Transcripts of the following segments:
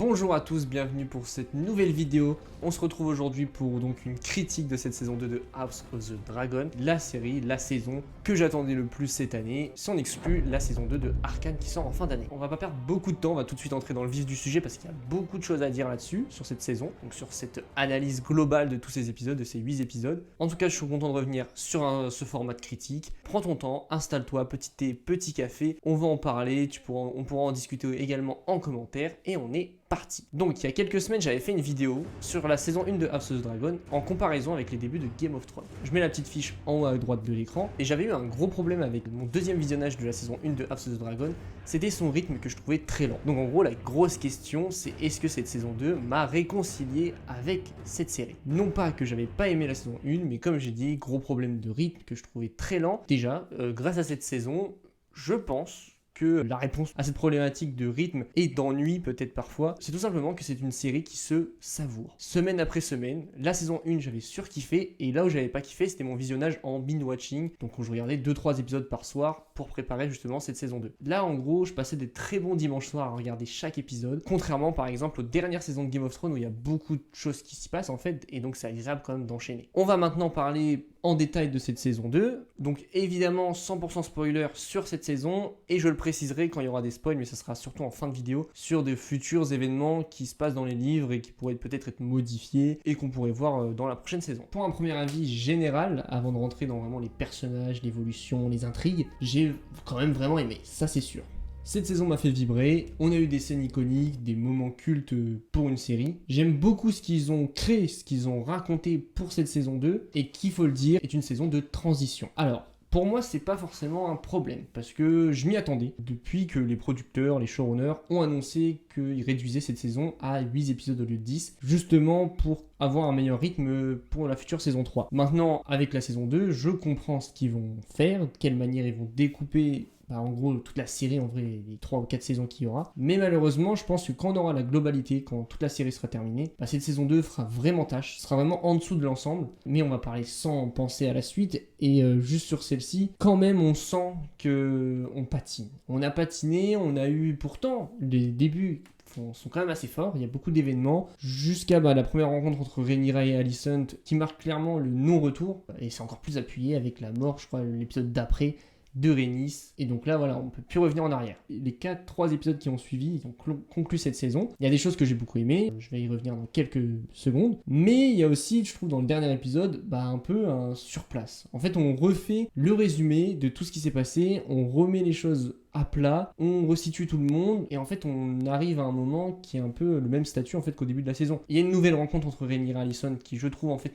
Bonjour à tous, bienvenue pour cette nouvelle vidéo. On se retrouve aujourd'hui pour donc une critique de cette saison 2 de House of the Dragon, la série, la saison que j'attendais le plus cette année, si on exclut la saison 2 de Arcane qui sort en fin d'année. On va pas perdre beaucoup de temps, on va tout de suite entrer dans le vif du sujet parce qu'il y a beaucoup de choses à dire là-dessus, sur cette saison, donc sur cette analyse globale de tous ces épisodes, de ces 8 épisodes. En tout cas, je suis content de revenir sur ce format de critique. Prends ton temps, installe-toi, petit thé, petit café, on va en parler, on pourra en discuter également en commentaire et on est parti. Donc il y a quelques semaines j'avais fait une vidéo sur la saison 1 de House of the Dragon en comparaison avec les débuts de Game of Thrones. Je mets la petite fiche en haut à droite de l'écran et j'avais eu un gros problème avec mon deuxième visionnage de la saison 1 de House of the Dragon, c'était son rythme que je trouvais très lent. Donc en gros la grosse question c'est est-ce que cette saison 2 m'a réconcilié avec cette série. Non pas que j'avais pas aimé la saison 1 mais comme j'ai dit, gros problème de rythme que je trouvais très lent. Déjà, grâce à cette saison, je pense que la réponse à cette problématique de rythme et d'ennui peut-être parfois, c'est tout simplement que c'est une série qui se savoure. Semaine après semaine, la saison 1 j'avais surkiffé et là où j'avais pas kiffé c'était mon visionnage en binge-watching, donc où je regardais 2-3 épisodes par soir pour préparer justement cette saison 2. Là en gros je passais des très bons dimanches soirs à regarder chaque épisode, contrairement par exemple aux dernières saisons de Game of Thrones où il y a beaucoup de choses qui s'y passent en fait et donc c'est agréable quand même d'enchaîner. On va maintenant parler en détail de cette saison 2, donc évidemment 100% spoiler sur cette saison et je le préciserai quand il y aura des spoils, mais ça sera surtout en fin de vidéo sur de futurs événements qui se passent dans les livres et qui pourraient peut-être être modifiés et qu'on pourrait voir dans la prochaine saison. Pour un premier avis général, avant de rentrer dans vraiment les personnages, l'évolution, les intrigues, j'ai quand même vraiment aimé, ça c'est sûr. Cette saison m'a fait vibrer, on a eu des scènes iconiques, des moments cultes pour une série. J'aime beaucoup ce qu'ils ont créé, ce qu'ils ont raconté pour cette saison 2 et qui, faut le dire, est une saison de transition. Alors, pour moi, c'est pas forcément un problème parce que je m'y attendais depuis que les producteurs, les showrunners ont annoncé qu'ils réduisaient cette saison à 8 épisodes au lieu de 10, justement pour avoir un meilleur rythme pour la future saison 3. Maintenant, avec la saison 2, je comprends ce qu'ils vont faire, de quelle manière ils vont découper en gros toute la série, en vrai les 3 ou 4 saisons qu'il y aura, mais malheureusement je pense que quand on aura la globalité, quand toute la série sera terminée, cette saison 2 fera vraiment tâche, sera vraiment en dessous de l'ensemble, mais on va parler sans penser à la suite, et juste sur celle-ci, quand même on sent qu'on patine. On a patiné, on a eu pourtant les débuts sont quand même assez forts, il y a beaucoup d'événements, jusqu'à la première rencontre entre Rhaenyra et Alicent, qui marque clairement le non-retour, et c'est encore plus appuyé avec la mort, je crois, l'épisode d'après, de Rhaenys, et donc là voilà, on ne peut plus revenir en arrière. Les 3 épisodes qui ont suivi, ils ont conclu cette saison. Il y a des choses que j'ai beaucoup aimées, je vais y revenir dans quelques secondes, mais il y a aussi, je trouve, dans le dernier épisode, un peu un surplace. En fait, on refait le résumé de tout ce qui s'est passé, on remet les choses à plat, on resitue tout le monde et en fait on arrive à un moment qui est un peu le même statut en fait qu'au début de la saison. Il y a une nouvelle rencontre entre Rhaenyra et Alicent qui je trouve en fait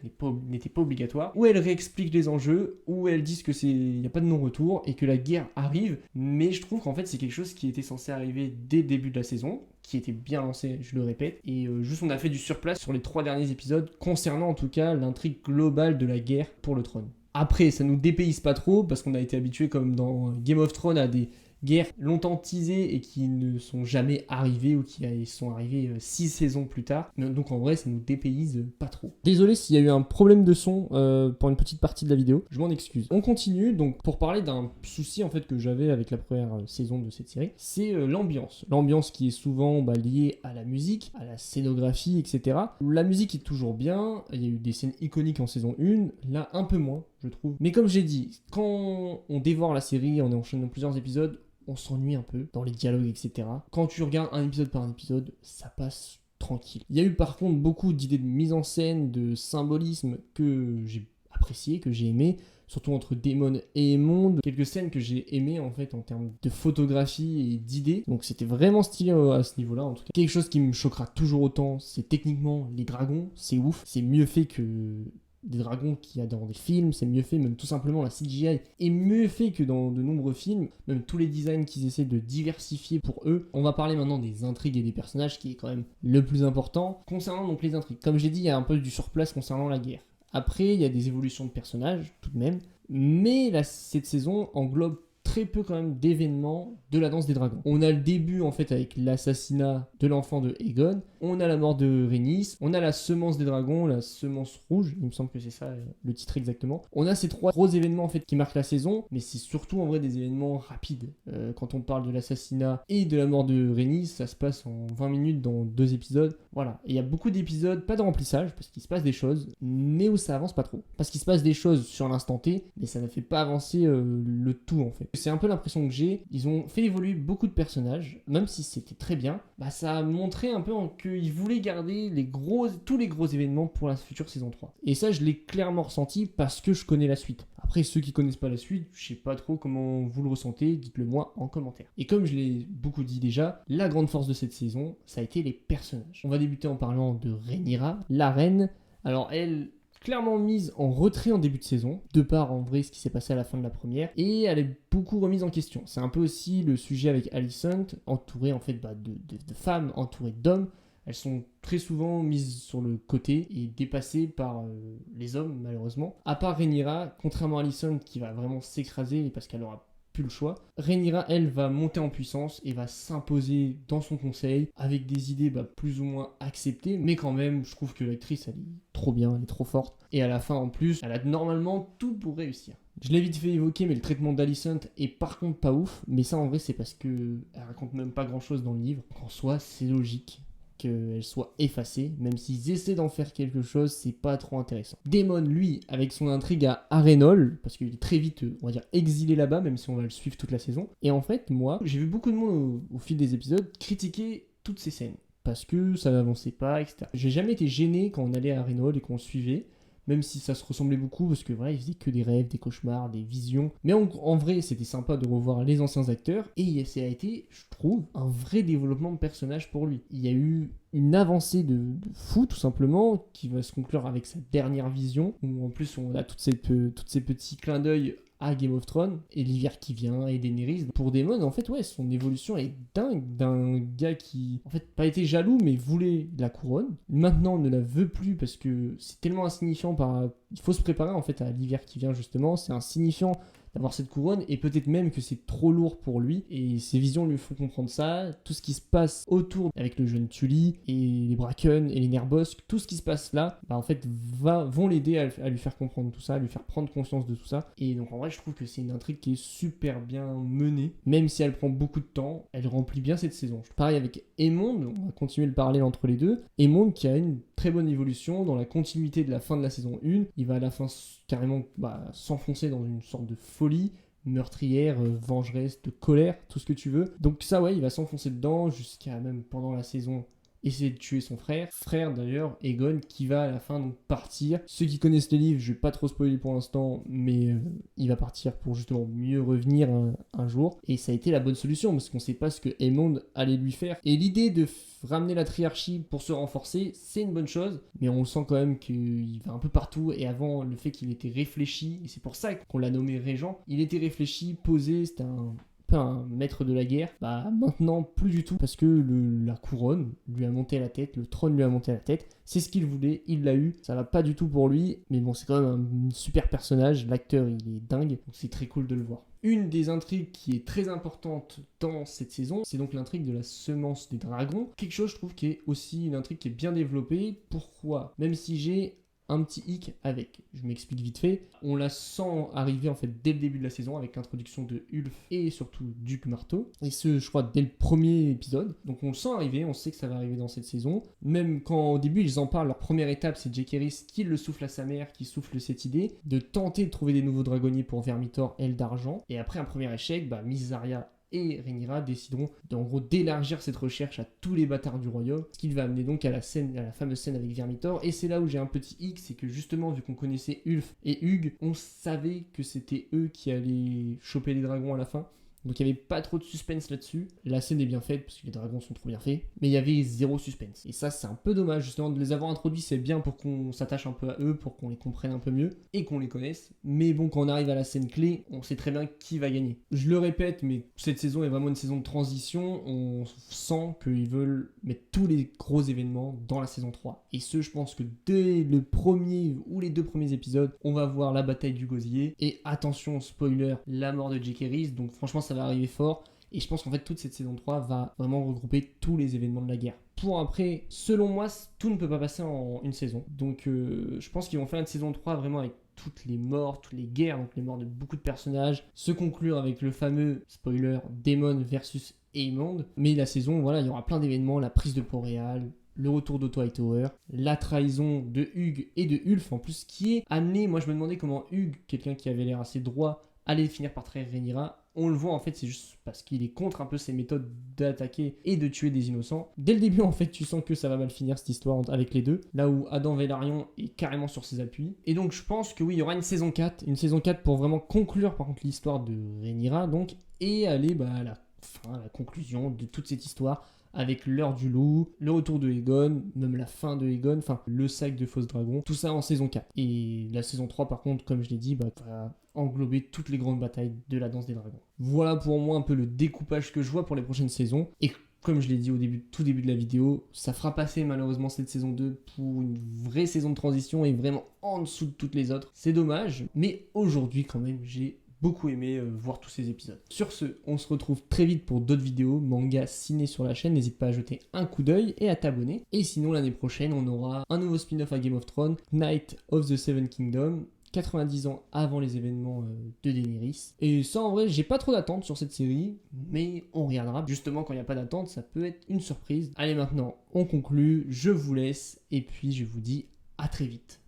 n'était pas obligatoire, où elle réexplique les enjeux, où elles disent que il n'y a pas de non-retour et que la guerre arrive, mais je trouve qu'en fait c'est quelque chose qui était censé arriver dès le début de la saison, qui était bien lancé, je le répète, et juste on a fait du surplace sur les 3 derniers épisodes concernant en tout cas l'intrigue globale de la guerre pour le trône. Après ça nous dépayse pas trop parce qu'on a été habitué comme dans Game of Thrones à des guerres longtemps teasées et qui ne sont jamais arrivées ou qui sont arrivées 6 saisons plus tard. Donc en vrai, ça nous dépayse pas trop. Désolé s'il y a eu un problème de son pour une petite partie de la vidéo, je m'en excuse. On continue donc pour parler d'un souci en fait que j'avais avec la première saison de cette série, c'est l'ambiance. L'ambiance qui est souvent liée à la musique, à la scénographie, etc. La musique est toujours bien, il y a eu des scènes iconiques en saison 1, là un peu moins, je trouve. Mais comme j'ai dit, quand on dévore la série, on est enchaînant plusieurs épisodes, on s'ennuie un peu dans les dialogues, etc. Quand tu regardes un épisode par un épisode, ça passe tranquille. Il y a eu par contre beaucoup d'idées de mise en scène, de symbolisme que j'ai apprécié, que j'ai aimé, surtout entre Daemon et Aemond. Quelques scènes que j'ai aimées en fait en termes de photographie et d'idées. Donc c'était vraiment stylé à ce niveau-là en tout cas. Quelque chose qui me choquera toujours autant, c'est techniquement les dragons, c'est ouf. C'est mieux fait que des dragons qu'il y a dans des films, c'est mieux fait, même tout simplement la CGI est mieux fait que dans de nombreux films, même tous les designs qu'ils essaient de diversifier pour eux. On va parler maintenant des intrigues et des personnages qui est quand même le plus important. Concernant donc les intrigues, comme j'ai dit, il y a un peu du surplace concernant la guerre. Après, il y a des évolutions de personnages tout de même, mais cette saison englobe très peu quand même d'événements de la danse des dragons. On a le début en fait avec l'assassinat de l'enfant de Aegon, on a la mort de Rhaenys, on a la semence des dragons, la semence rouge, il me semble que c'est ça le titre exactement. On a ces 3 gros événements en fait qui marquent la saison, mais c'est surtout en vrai des événements rapides. Quand on parle de l'assassinat et de la mort de Rhaenys, ça se passe en 20 minutes dans 2 épisodes. Voilà, il y a beaucoup d'épisodes, pas de remplissage, parce qu'il se passe des choses, mais où ça avance pas trop. Parce qu'il se passe des choses sur l'instant T, mais ça ne fait pas avancer le tout en fait. C'est un peu l'impression que j'ai, ils ont fait évoluer beaucoup de personnages, même si c'était très bien, bah ça a montré un peu qu'ils voulaient garder tous les gros événements pour la future saison 3. Et ça je l'ai clairement ressenti parce que je connais la suite. Après ceux qui connaissent pas la suite, je sais pas trop comment vous le ressentez, dites-le moi en commentaire. Et comme je l'ai beaucoup dit déjà, la grande force de cette saison, ça a été les personnages. On va débuter en parlant de Rhaenyra, la reine. Alors elle, clairement mise en retrait en début de saison, de par en vrai ce qui s'est passé à la fin de la première, et elle est beaucoup remise en question. C'est un peu aussi le sujet avec Alicent, entourée en fait de femmes, entourée d'hommes. Elles sont très souvent mises sur le côté et dépassées par les hommes malheureusement. À part Rhaenyra, contrairement à Alicent qui va vraiment s'écraser parce qu'elle aura plus le choix. Rhaenyra, elle, va monter en puissance et va s'imposer dans son conseil avec des idées plus ou moins acceptées, mais quand même, je trouve que l'actrice, elle est trop bien, elle est trop forte. Et à la fin, en plus, elle a normalement tout pour réussir. Je l'ai vite fait évoquer, mais le traitement d'Alicent est par contre pas ouf, mais ça en vrai, c'est parce que elle raconte même pas grand chose dans le livre. En soi, c'est logique qu'elle soit effacée, même s'ils essaient d'en faire quelque chose, c'est pas trop intéressant. Daemon, lui, avec son intrigue à Harrenhal, parce qu'il est très vite, on va dire, exilé là-bas, même si on va le suivre toute la saison. Et en fait, moi, j'ai vu beaucoup de monde au fil des épisodes critiquer toutes ces scènes, parce que ça n'avançait pas, etc. J'ai jamais été gêné quand on allait à Harrenhal et qu'on suivait, même si ça se ressemblait beaucoup, parce que voilà, il faisait que des rêves, des cauchemars, des visions. Mais en vrai, c'était sympa de revoir les anciens acteurs, et ça a été, je trouve, un vrai développement de personnage pour lui. Il y a eu une avancée de fou, tout simplement, qui va se conclure avec sa dernière vision, où en plus on a tous ces petits clins d'œil à Game of Thrones, et l'hiver qui vient, et Daenerys. Pour Daemon, en fait, ouais, son évolution est dingue, d'un gars qui, en fait, pas été jaloux, mais voulait la couronne. Maintenant, ne la veut plus, parce que c'est tellement insignifiant il faut se préparer, en fait, à l'hiver qui vient, justement. C'est insignifiant d'avoir cette couronne, et peut-être même que c'est trop lourd pour lui, et ses visions lui font comprendre ça. Tout ce qui se passe autour avec le jeune Tully, et les Bracken, et les Nerbosk, tout ce qui se passe là, en fait, vont l'aider à lui faire comprendre tout ça, à lui faire prendre conscience de tout ça, et donc en vrai, je trouve que c'est une intrigue qui est super bien menée, même si elle prend beaucoup de temps, elle remplit bien cette saison. Pareil avec Aemond, on va continuer le parallèle entre les deux. Aemond qui a une très bonne évolution dans la continuité de la fin de la saison 1, il va à la fin carrément s'enfoncer dans une sorte de folie meurtrière, vengeresse, de colère, tout ce que tu veux. Donc ça ouais, il va s'enfoncer dedans jusqu'à même pendant la saison essayer de tuer son frère d'ailleurs, Aegon, qui va à la fin donc partir. Ceux qui connaissent les livres, je vais pas trop spoiler pour l'instant, mais il va partir pour justement mieux revenir un jour. Et ça a été la bonne solution, parce qu'on sait pas ce que Aemond allait lui faire. Et l'idée de ramener la triarchie pour se renforcer, c'est une bonne chose, mais on sent quand même qu'il va un peu partout, et avant, le fait qu'il était réfléchi, et c'est pour ça qu'on l'a nommé régent, il était réfléchi, posé, c'était un maître de la guerre. Maintenant plus du tout, parce que la couronne lui a monté à la tête, le trône lui a monté à la tête, c'est ce qu'il voulait, il l'a eu, ça va pas du tout pour lui, mais bon, c'est quand même un super personnage, l'acteur il est dingue, donc c'est très cool de le voir. Une des intrigues qui est très importante dans cette saison, c'est donc l'intrigue de la semence des dragons, quelque chose je trouve qui est aussi une intrigue qui est bien développée. Pourquoi ? Même si j'ai un petit hic avec. Je m'explique vite fait. On la sent arriver en fait dès le début de la saison avec l'introduction de Ulf et surtout Duc Marteau. Et ce, je crois, dès le premier épisode. Donc on le sent arriver, on sait que ça va arriver dans cette saison. Même quand au début ils en parlent, leur première étape c'est Jaehaerys qui le souffle à sa mère, qui souffle cette idée de tenter de trouver des nouveaux dragonniers pour Vermithor, Aile d'Argent. Et après un premier échec, Miss Arya et Rhaenyra décideront d'élargir cette recherche à tous les bâtards du royaume, ce qui va amener donc à la fameuse scène avec Vermithor. Et c'est là où j'ai un petit hic, c'est que justement vu qu'on connaissait Ulf et Hugh, on savait que c'était eux qui allaient choper les dragons à la fin. Donc il n'y avait pas trop de suspense là-dessus. La scène est bien faite parce que les dragons sont trop bien faits. Mais il y avait zéro suspense. Et ça, c'est un peu dommage justement de les avoir introduits. C'est bien pour qu'on s'attache un peu à eux, pour qu'on les comprenne un peu mieux et qu'on les connaisse. Mais bon, quand on arrive à la scène clé, on sait très bien qui va gagner. Je le répète, mais cette saison est vraiment une saison de transition. On sent qu'ils veulent mettre tous les gros événements dans la saison 3. Et je pense que dès le premier ou les 2 premiers épisodes, on va voir la bataille du gosier. Et attention, spoiler, la mort de J.K. Reese. Donc franchement, ça va arriver fort. Et je pense qu'en fait, toute cette saison 3 va vraiment regrouper tous les événements de la guerre. Pour après, selon moi, tout ne peut pas passer en une saison. Donc je pense qu'ils vont faire une saison 3 vraiment avec toutes les morts, toutes les guerres, donc les morts de beaucoup de personnages, se conclure avec le fameux, spoiler, Daemon versus Aemond. Mais la saison, voilà, il y aura plein d'événements, la prise de Port-Réal, le retour d'Otto Hightower, la trahison de Hugh et de Ulf en plus, qui est amené, moi je me demandais comment Hugh, quelqu'un qui avait l'air assez droit, allait finir par trahir Rhaenyra. On le voit en fait, c'est juste parce qu'il est contre un peu ses méthodes d'attaquer et de tuer des innocents. Dès le début en fait, tu sens que ça va mal finir cette histoire avec les deux, là où Adam Velaryon est carrément sur ses appuis. Et donc je pense que oui, il y aura une saison 4 pour vraiment conclure par contre l'histoire de Rhaenyra donc, et aller à la fin, à la conclusion de toute cette histoire, avec l'heure du loup, le retour de Aegon, même la fin de Aegon, enfin le sac de Fausse Dragon, tout ça en saison 4. Et la saison 3 par contre, comme je l'ai dit, va englober toutes les grandes batailles de la danse des dragons. Voilà pour moi un peu le découpage que je vois pour les prochaines saisons. Et comme je l'ai dit au tout début de la vidéo, ça fera passer malheureusement cette saison 2 pour une vraie saison de transition et vraiment en dessous de toutes les autres. C'est dommage, mais aujourd'hui quand même j'ai beaucoup aimé voir tous ces épisodes. Sur ce, on se retrouve très vite pour d'autres vidéos, manga, ciné sur la chaîne. N'hésite pas à jeter un coup d'œil et à t'abonner. Et sinon, l'année prochaine, on aura un nouveau spin-off à Game of Thrones, Knight of the Seven Kingdoms, 90 ans avant les événements de Daenerys. Et ça, en vrai, j'ai pas trop d'attente sur cette série, mais on regardera. Justement, quand il n'y a pas d'attente, ça peut être une surprise. Allez, maintenant, on conclut, je vous laisse, et puis je vous dis à très vite.